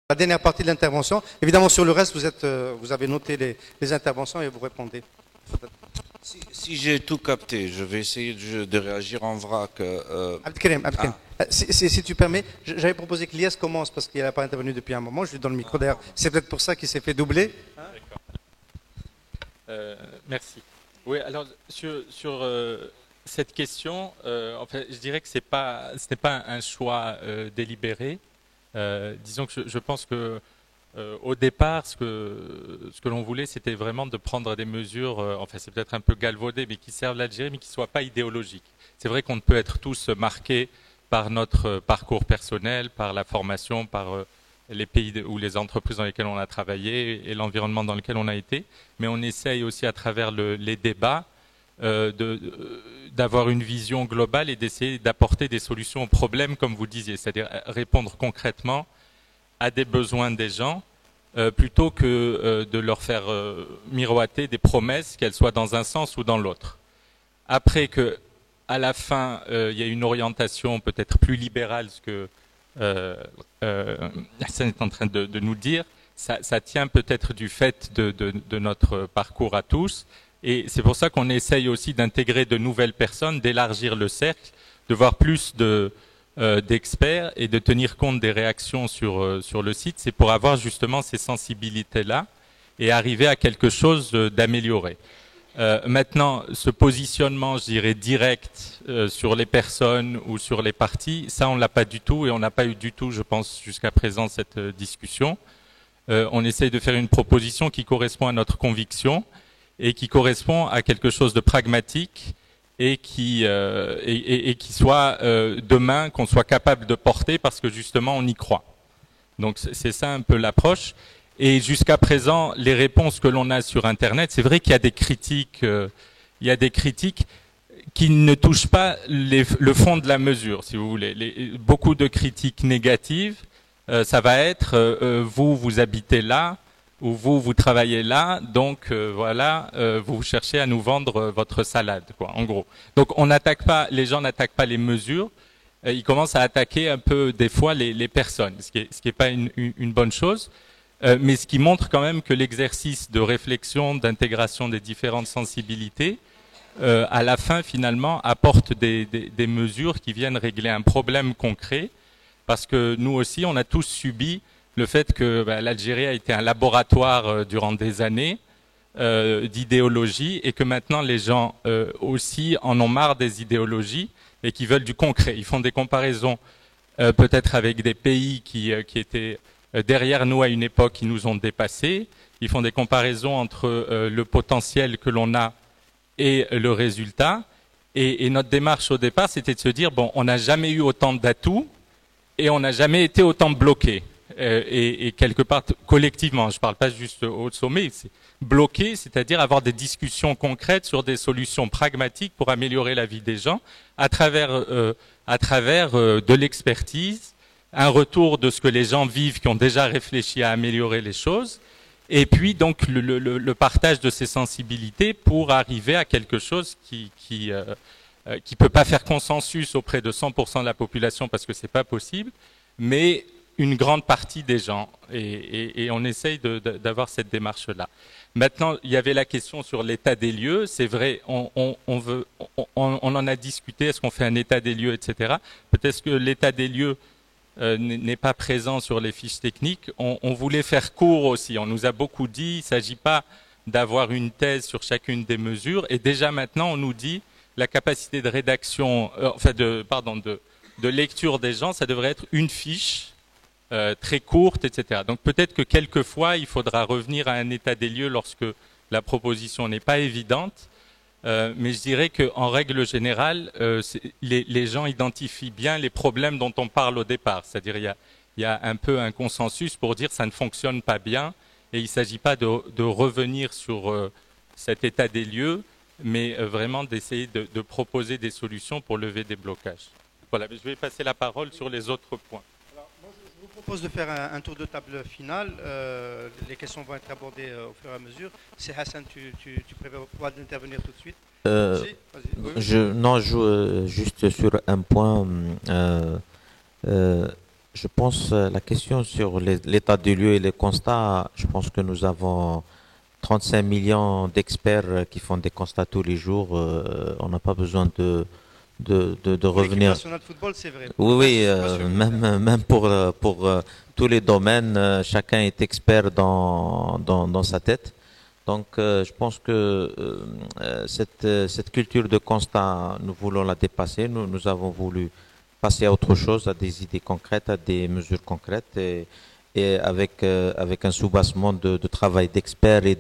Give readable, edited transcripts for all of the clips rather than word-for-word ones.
La dernière partie de l'intervention. Évidemment, sur le reste, vous avez noté les interventions et vous répondez. Si j'ai tout capté, je vais essayer de réagir en vrac. Abdelkrim, si tu permets, j'avais proposé que Lias commence parce qu'il n'a pas intervenu depuis un moment. Je lui donne le micro d'ailleurs. C'est peut-être pour ça qu'il s'est fait doubler. D'accord. Merci. Oui, alors sur cette question, en fait, je dirais que ce n'est pas un choix délibéré. Disons que je pense que au départ, ce que l'on voulait, c'était vraiment de prendre des mesures, enfin c'est peut-être un peu galvaudé, mais qui servent l'Algérie, mais qui ne soient pas idéologiques. C'est vrai qu'on ne peut être tous marqués par notre parcours personnel, par la formation, par les pays ou les entreprises dans lesquelles on a travaillé et l'environnement dans lequel on a été, mais on essaye aussi à travers les débats d'avoir une vision globale et d'essayer d'apporter des solutions aux problèmes, comme vous disiez, c'est-à-dire répondre concrètement à des besoins des gens, plutôt que de leur faire miroiter des promesses, qu'elles soient dans un sens ou dans l'autre. Après que, à la fin, il y a une orientation peut-être plus libérale, ce que Hassan est en train de nous dire, ça tient peut-être du fait de notre parcours à tous, et c'est pour ça qu'on essaye aussi d'intégrer de nouvelles personnes, d'élargir le cercle, de voir plus d'experts et de tenir compte des réactions sur le site. C'est pour avoir justement ces sensibilités-là et arriver à quelque chose d'amélioré. Maintenant, ce positionnement, je dirais, direct sur les personnes ou sur les partis, ça, on ne l'a pas du tout et on n'a pas eu du tout, je pense, jusqu'à présent, cette discussion. On essaye de faire une proposition qui correspond à notre conviction et qui correspond à quelque chose de pragmatique et qui soit demain, qu'on soit capable de porter parce que justement on y croit. Donc c'est ça un peu l'approche. Et jusqu'à présent, les réponses que l'on a sur Internet, c'est vrai qu'il y a des critiques, qui ne touchent pas le fond de la mesure, si vous voulez. Beaucoup de critiques négatives, ça va être vous habitez là, ou vous travaillez là, donc voilà, vous cherchez à nous vendre votre salade, quoi, en gros. Donc les gens n'attaquent pas les mesures, ils commencent à attaquer un peu des fois les personnes, ce qui est pas une bonne chose, mais ce qui montre quand même que l'exercice de réflexion, d'intégration des différentes sensibilités, à la fin finalement apporte des mesures qui viennent régler un problème concret, parce que nous aussi on a tous subi le fait que l'Algérie a été un laboratoire durant des années d'idéologie et que maintenant les gens aussi en ont marre des idéologies et qui veulent du concret. Ils font des comparaisons peut-être avec des pays qui étaient derrière nous à une époque, qui nous ont dépassés. Ils font des comparaisons entre le potentiel que l'on a et le résultat. Et notre démarche au départ, c'était de se dire, bon, on n'a jamais eu autant d'atouts et on n'a jamais été autant bloqué. Et quelque part collectivement, je ne parle pas juste au sommet, c'est bloquer, c'est-à-dire avoir des discussions concrètes sur des solutions pragmatiques pour améliorer la vie des gens à travers de l'expertise, un retour de ce que les gens vivent qui ont déjà réfléchi à améliorer les choses, et puis donc le partage de ces sensibilités pour arriver à quelque chose qui peut pas faire consensus auprès de 100% de la population parce que c'est pas possible, mais une grande partie des gens, et on essaye d'avoir cette démarche-là. Maintenant, il y avait la question sur l'état des lieux. C'est vrai, on en a discuté. Est-ce qu'on fait un état des lieux, etc. Peut-être que l'état des lieux n'est pas présent sur les fiches techniques. On voulait faire court aussi. On nous a beaucoup dit, il ne s'agit pas d'avoir une thèse sur chacune des mesures. Et déjà maintenant, on nous dit la capacité de rédaction, de lecture des gens, ça devrait être une fiche. Très courte, etc. Donc peut-être que quelquefois, il faudra revenir à un état des lieux lorsque la proposition n'est pas évidente, mais je dirais qu'en règle générale, les gens identifient bien les problèmes dont on parle au départ. C'est-à-dire il y a un peu un consensus pour dire ça ne fonctionne pas bien, et il ne s'agit pas de revenir sur cet état des lieux, mais vraiment d'essayer de proposer des solutions pour lever des blocages. Voilà, je vais passer la parole sur les autres points. Je propose de faire un tour de table final. Les questions vont être abordées au fur et à mesure. Si Hassan, tu prévois d'intervenir tout de suite. Non, juste sur un point. Je pense la question sur l'état des lieux et les constats, je pense que nous avons 35 millions d'experts qui font des constats tous les jours. On n'a pas besoin de Pour l'équipe revenir. nationale de football, c'est vrai. Oui, Pour le oui, reste, je suis pas sûr. même pour tous les domaines, chacun est expert dans sa tête. Donc, je pense que cette culture de constat, nous voulons la dépasser. Nous avons voulu passer à autre chose, à des idées concrètes, à des mesures concrètes, et avec un soubassement de travail d'experts et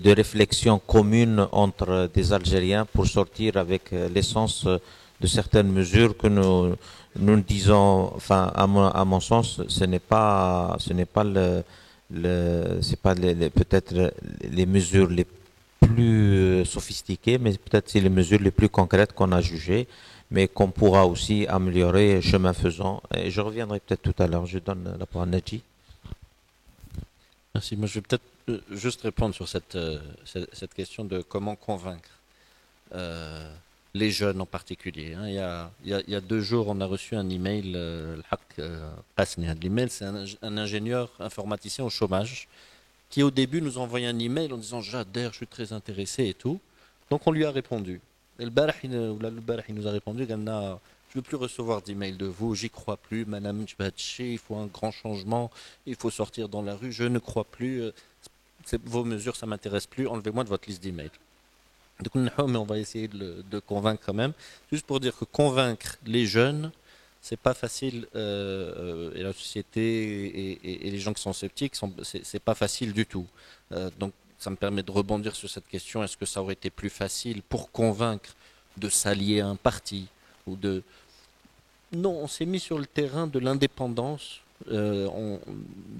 de réflexion commune entre des Algériens pour sortir avec l'essence de certaines mesures que nous disons, enfin, à mon sens, ce n'est pas c'est pas peut-être les mesures les plus sophistiquées, mais peut-être c'est les mesures les plus concrètes qu'on a jugées, mais qu'on pourra aussi améliorer chemin faisant. Et je reviendrai peut-être tout à l'heure. Je donne la parole à Nadji. Merci. Moi, je vais peut-être juste répondre sur cette question de comment convaincre euh, les jeunes en particulier. Hein. Il y a 2 jours, on a reçu un email. L'email, c'est un ingénieur informaticien au chômage qui, au début, nous a envoyé un email en disant j'adhère, je suis très intéressé et tout. Donc, on lui a répondu. Et le barah, il nous a répondu je ne veux plus recevoir d'email de vous, j'y crois plus, madame Tchbatché, il faut un grand changement, il faut sortir dans la rue, je ne crois plus, vos mesures, ça m'intéresse plus, enlevez-moi de votre liste d'emails. Donc, mais on va essayer de convaincre quand même. Juste pour dire que convaincre les jeunes, c'est pas facile, et la société et les gens qui sont sceptiques, c'est pas facile du tout. Donc, ça me permet de rebondir sur cette question. Est-ce que ça aurait été plus facile pour convaincre de s'allier à un parti ou de... Non, on s'est mis sur le terrain de l'indépendance, de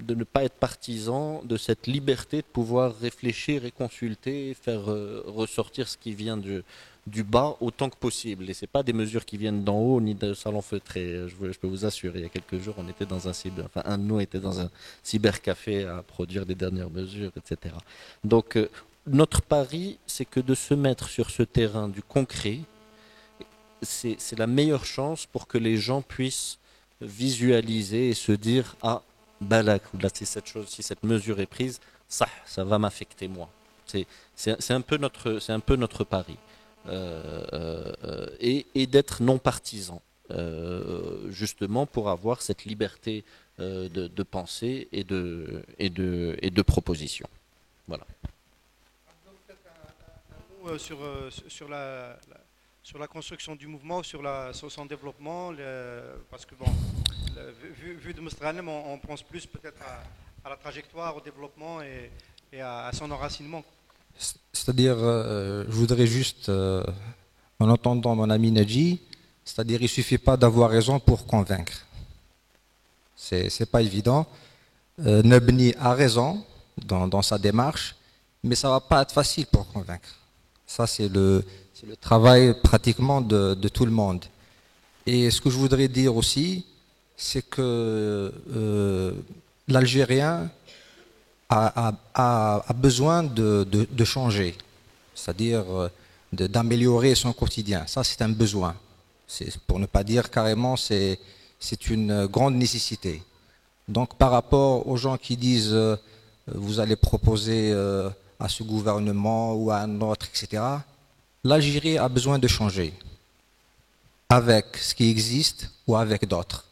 ne pas être partisan, de cette liberté de pouvoir réfléchir et consulter, faire ressortir ce qui vient du bas autant que possible. Et c'est pas des mesures qui viennent d'en haut ni de salon feutré. Je peux vous assurer. Il y a quelques jours, on était dans un de nous était dans un cybercafé à produire des dernières mesures, etc. Donc notre pari, c'est que de se mettre sur ce terrain du concret, c'est la meilleure chance pour que les gens puissent visualiser et se dire ah balak, là si cette chose, si cette mesure est prise, ça va m'affecter moi. C'est un peu notre pari. Et d'être non partisan, justement pour avoir cette liberté de pensée et de proposition. Voilà. Un mot sur la construction du mouvement, sur son développement, parce que bon, vu de Moustralem, on pense plus peut-être à la trajectoire, au développement et à son enracinement. C'est-à-dire, je voudrais juste, en entendant mon ami Nadji, c'est-à-dire il ne suffit pas d'avoir raison pour convaincre. C'est pas évident. Nebni a raison dans sa démarche, mais ça ne va pas être facile pour convaincre. Ça, c'est le travail pratiquement de tout le monde. Et ce que je voudrais dire aussi, c'est que l'Algérien a besoin de changer, c'est-à-dire d'améliorer son quotidien. Ça, c'est un besoin. Pour ne pas dire carrément, c'est une grande nécessité. Donc, par rapport aux gens qui disent vous allez proposer à ce gouvernement ou à un autre, etc., l'Algérie a besoin de changer avec ce qui existe ou avec d'autres.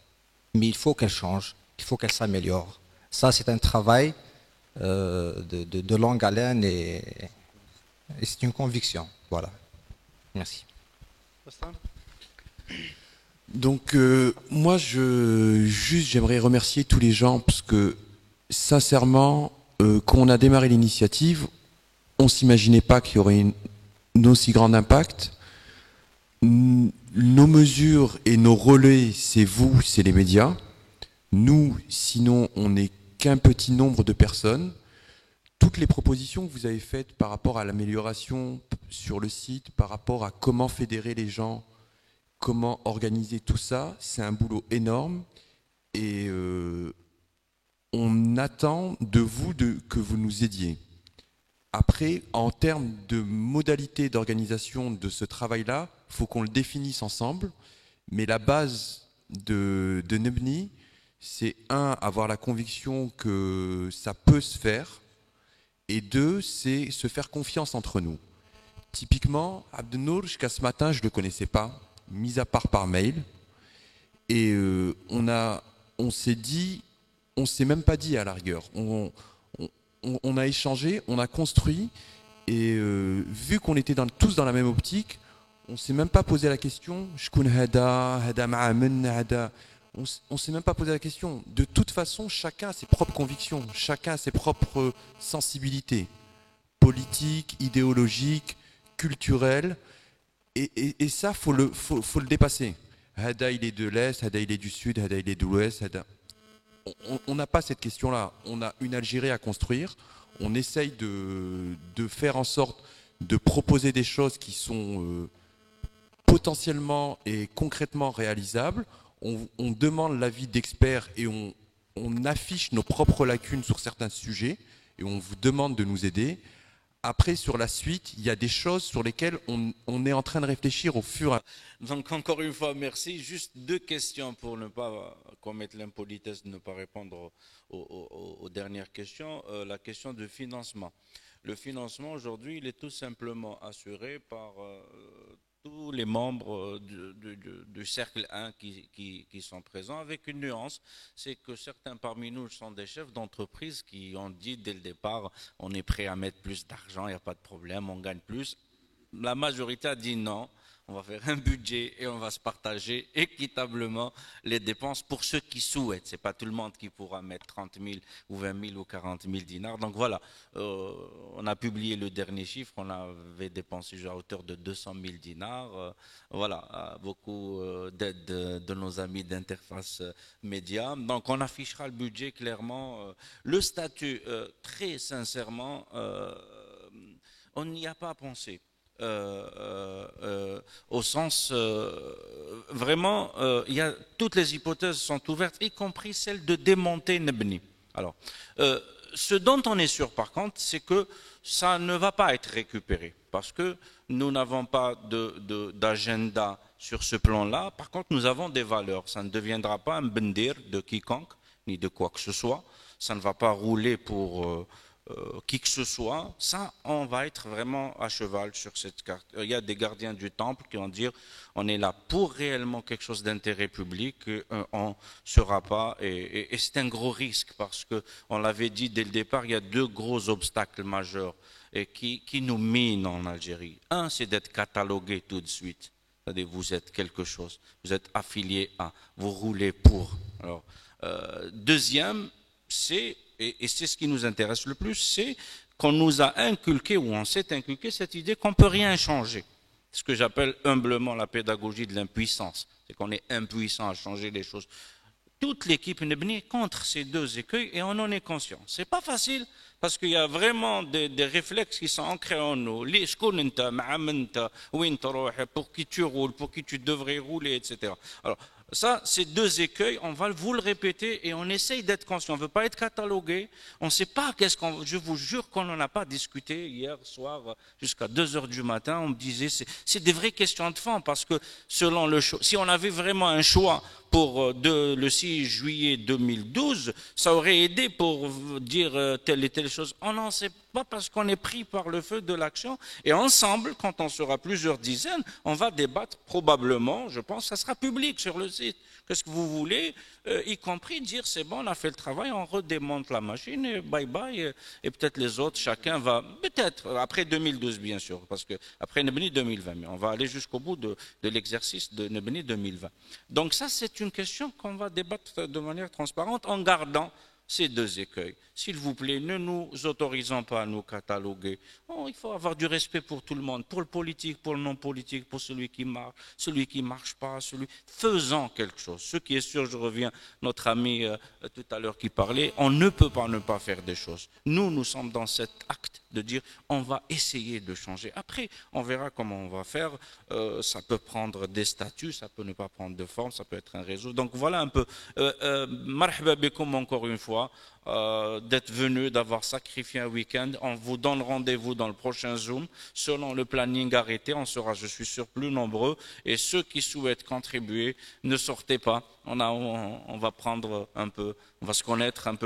Mais il faut qu'elle change, il faut qu'elle s'améliore. Ça, c'est un travail de longue haleine et c'est une conviction. Voilà. Merci. Donc moi j'aimerais remercier tous les gens parce que sincèrement quand on a démarré l'initiative on s'imaginait pas qu'il y aurait un aussi grand impact. Nos mesures et nos relais, c'est vous, c'est les médias. Nous, sinon, on n'est qu'un petit nombre de personnes. Toutes les propositions que vous avez faites par rapport à l'amélioration sur le site, par rapport à comment fédérer les gens, comment organiser tout ça, c'est un boulot énorme. Et on attend de vous que vous nous aidiez. Après, en termes de modalités d'organisation de ce travail-là, il faut qu'on le définisse ensemble. Mais la base de Nebni, c'est un, avoir la conviction que ça peut se faire, et deux, c'est se faire confiance entre nous. Typiquement, Abdenour, jusqu'à ce matin, je ne le connaissais pas, mis à part par mail, et on s'est dit, on s'est même pas dit à la rigueur, on a échangé, on a construit, et vu qu'on était tous dans la même optique, on ne s'est même pas posé la question, on ne s'est même pas posé la question. De toute façon, chacun a ses propres convictions, chacun a ses propres sensibilités politiques, idéologiques, culturelles, et ça, faut le dépasser. Hada, il est de l'Est, Hada, il est du Sud, Hada, il est de l'Ouest, Hada. On n'a pas cette question-là. On a une Algérie à construire. On essaye de faire en sorte de proposer des choses qui sont potentiellement et concrètement réalisables. On demande l'avis d'experts et on affiche nos propres lacunes sur certains sujets et on vous demande de nous aider. Après, sur la suite, il y a des choses sur lesquelles on est en train de réfléchir au fur et à mesure. Donc encore une fois, merci. Juste deux questions pour ne pas commettre l'impolitesse de ne pas répondre aux dernières questions. La question de financement. Le financement aujourd'hui, il est tout simplement assuré par tous les membres du cercle 1 qui sont présents, avec une nuance, c'est que certains parmi nous sont des chefs d'entreprise qui ont dit dès le départ, on est prêt à mettre plus d'argent, il n'y a pas de problème, on gagne plus. La majorité a dit non, on va faire un budget et on va se partager équitablement les dépenses pour ceux qui souhaitent. Ce n'est pas tout le monde qui pourra mettre 30 000 ou 20 000 ou 40 000 dinars. Donc voilà, on a publié le dernier chiffre, on avait dépensé à hauteur de 200 000 dinars. Voilà, beaucoup d'aide de nos amis d'Interface Média. Donc on affichera le budget clairement. Le statut, très sincèrement, on n'y a pas pensé. Au sens vraiment toutes les hypothèses sont ouvertes, y compris celle de démonter Nebni. Alors ce dont on est sûr par contre, c'est que ça ne va pas être récupéré parce que nous n'avons pas d'agenda sur ce plan-là. Par contre, nous avons des valeurs. Ça ne deviendra pas un bendir de quiconque ni de quoi que ce soit. Ça ne va pas rouler pour qui que ce soit, ça, on va être vraiment à cheval sur cette carte. Il y a des gardiens du temple qui vont dire on est là pour réellement quelque chose d'intérêt public, on ne sera pas, et c'est un gros risque parce qu'on l'avait dit dès le départ, il y a deux gros obstacles majeurs et qui nous minent en Algérie. Un, c'est d'être catalogué tout de suite. C'est-à-dire vous êtes quelque chose, vous êtes affilié à, vous roulez pour. Alors, deuxième, c'est et c'est ce qui nous intéresse le plus, c'est qu'on nous a inculqué, ou on s'est inculqué cette idée qu'on ne peut rien changer. Ce que j'appelle humblement la pédagogie de l'impuissance. C'est qu'on est impuissant à changer les choses. Toute l'équipe Nebni est contre ces deux écueils et on en est conscient. C'est pas facile parce qu'il y a vraiment des réflexes qui sont ancrés en nous. Pour qui tu roules, pour qui tu devrais rouler, etc. Alors, ça, ces deux écueils, on va vous le répéter et on essaye d'être conscient. On ne veut pas être catalogué. On ne sait pas qu'est-ce qu'on... Je vous jure qu'on n'en a pas discuté hier soir jusqu'à 2 heures du matin. On me disait, c'est des vraies questions de fond parce que selon le choix, si on avait vraiment un choix pour le 6 juillet 2012, ça aurait aidé pour dire telle et telle chose. On n'en sait pas parce qu'on est pris par le feu de l'action et ensemble, quand on sera plusieurs dizaines, on va débattre probablement, je pense, ça sera public sur le site. Qu'est-ce que vous voulez, y compris dire c'est bon, on a fait le travail, on redémonte la machine et bye bye. Et peut-être les autres, chacun va, peut-être après 2012 bien sûr, parce que après Nebni 2020, mais on va aller jusqu'au bout de l'exercice de Nebni 2020. Donc ça, c'est une question qu'on va débattre de manière transparente en gardant ces deux écueils. S'il vous plaît, ne nous autorisons pas à nous cataloguer. Oh, il faut avoir du respect pour tout le monde, pour le politique, pour le non-politique, pour celui qui marche pas, faisons quelque chose. Ce qui est sûr, je reviens, notre ami tout à l'heure qui parlait, on ne peut pas ne pas faire des choses. Nous sommes dans cet acte de dire on va essayer de changer. Après, on verra comment on va faire. Ça peut prendre des statuts, ça peut ne pas prendre de forme, ça peut être un réseau. Donc voilà un peu. Marhaba bikoum encore une fois, d'être venu, d'avoir sacrifié un week-end. On vous donne rendez-vous dans le prochain Zoom. Selon le planning arrêté, on sera, je suis sûr, plus nombreux. Et ceux qui souhaitent contribuer, ne sortez pas. On va prendre un peu, on va se connaître un peu.